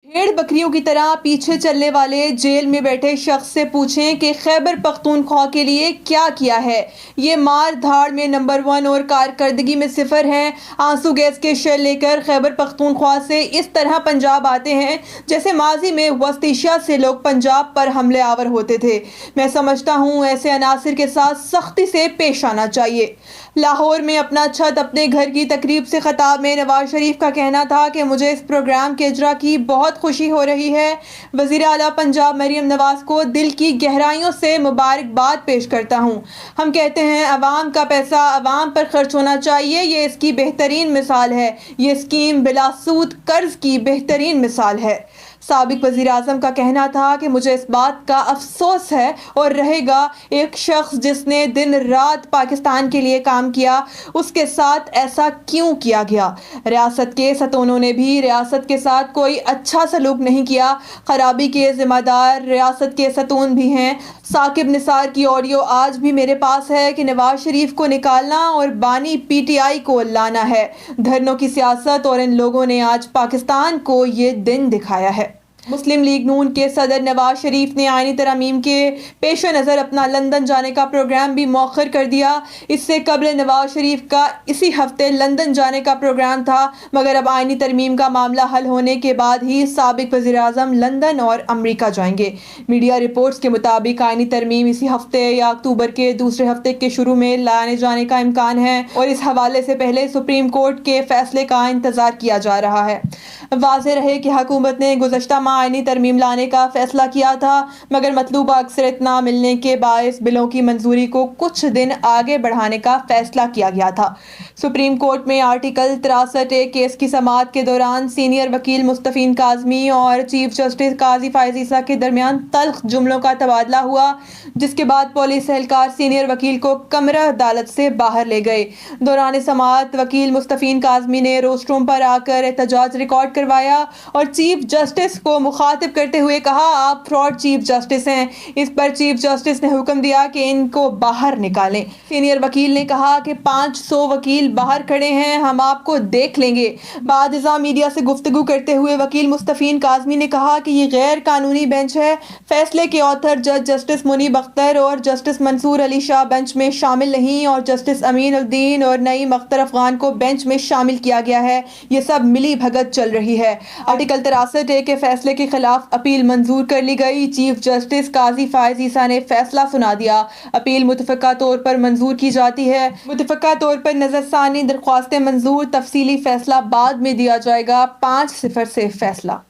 भेड़ बकरियों की तरह पीछे चलने वाले जेल में बैठे शख्स से पूछें कि खैबर पख्तूनख्वा के लिए क्या किया है। ये मार धाड़ में नंबर 1 और कारकर्दगी में 0 हैं। आंसू गैस के शेल लेकर खैबर पख्तूनख्वा से इस तरह पंजाब आते हैं जैसे माजी में वस्त एशिया से लोग पंजाब पर हमले आवर होते थे। मैं समझता हूँ ऐसे अनासिर के साथ सख्ती से पेश आना चाहिए। लाहौर में अपना छत अपने घर की तकरीब से खिताब में नवाज शरीफ का कहना था कि मुझे इस प्रोग्राम के इजरा की बहुत खुशी हो रही है। वज़ीर आला पंजाब मरियम नवाज को दिल की गहराइयों से मुबारकबाद पेश करता हूँ। हम कहते हैं अवाम का पैसा अवाम पर खर्च होना चाहिए, ये इसकी बेहतरीन मिसाल है। ये स्कीम बिलासूद कर्ज की बेहतरीन मिसाल है। साबिक वज़ीर आज़म का कहना था कि मुझे इस बात का अफसोस है और रहेगा एक शख्स जिसने दिन रात पाकिस्तान के लिए काम किया, उसके साथ ऐसा क्यों किया गया। रियासत के सतूनों ने भी रियासत के साथ कोई अच्छा सलूक नहीं किया। खराबी के जिम्मेदार रियासत के सतून भी हैं। साकिब निसार की ऑडियो आज भी मेरे पास है कि नवाज शरीफ को निकालना और बानी PTI को लाना है। धरनों की सियासत और इन लोगों ने आज पाकिस्तान को ये दिन दिखाया है। मुस्लिम लीग नून के सदर नवाज शरीफ ने आईनी तरमीम के पेश नज़र अपना लंदन जाने का प्रोग्राम भी मौखर कर दिया। इससे कबल नवाज शरीफ का इसी हफ्ते लंदन जाने का प्रोग्राम था, मगर अब आईनी तरमीम का मामला हल होने के बाद ही साबिक वज़ीर आज़म लंदन और अमरीका जाएंगे। मीडिया रिपोर्ट्स के मुताबिक आईनी तरमीम इसी हफ्ते या अक्टूबर के दूसरे हफ्ते के शुरू में लाने जाने का इम्कान है और इस हवाले से पहले सुप्रीम कोर्ट के फैसले का इंतज़ार किया जा रहा है। वाज़ेह रहे कि हुकूमत ने गुज़श्ता माह आईनी तरमीम लाने का फैसला किया था, मगर मतलूबा अक्सरियत ना मिलने के बायस बिलों की मंजूरी को कुछ दिन आगे बढ़ाने का फैसला किया गया था। सुप्रीम कोर्ट में आर्टिकल 63A केस की समाअत के दौरान सीनियर वकील मुस्तफ़ीन काज़मी और चीफ जस्टिस काजी फायज़ ईसा के दरमियान तल्ख जुमलों का तबादला हुआ, जिसके बाद पुलिस एहलकार सीनियर वकील को कमरा अदालत से बाहर ले गए। दौरान समाअत वकील मुस्तफ़ीन काज़मी ने रोस्ट रूम पर आकर एहतजाज रिकॉर्ड करवाया और चीफ जस्टिस को मुखातिब करते हुए कहा, आप फ्रॉड चीफ जस्टिस हैं। इस पर चीफ जस्टिस ने हुक्म दिया कि इनको बाहर निकालें। सीनियर वकील ने कहा कि 500 वकील बाहर खड़े हैं, हम आपको देख लेंगे। बाद मीडिया से गुफ्तगू करते हुए वकील मुस्तफ़ीन काज़मी ने कहा कि ये गैर कानूनी बेंच है। फैसले के ऑथर जज जस्टिस मुनीब अख्तर और जस्टिस मंसूर अली शाह बेंच में शामिल नहीं और जस्टिस अमीन उद्दीन और नईम अख्तर अफगान को बेंच में शामिल किया गया है। ये सब मिली भगत चल रही है। आर्टिकल 63A के फैसले के खिलाफ अपील मंजूर कर ली गई। चीफ जस्टिस काजी फायज़ ईसा ने फैसला सुना दिया। अपील मुतफ़क़ा तौर पर मंजूर की जाती है। मुतफ़क़ा तौर पर नज़रसानी दरख्वास्तें मंजूर, तफसीली फैसला बाद में दिया जाएगा। 5-0 से फैसला।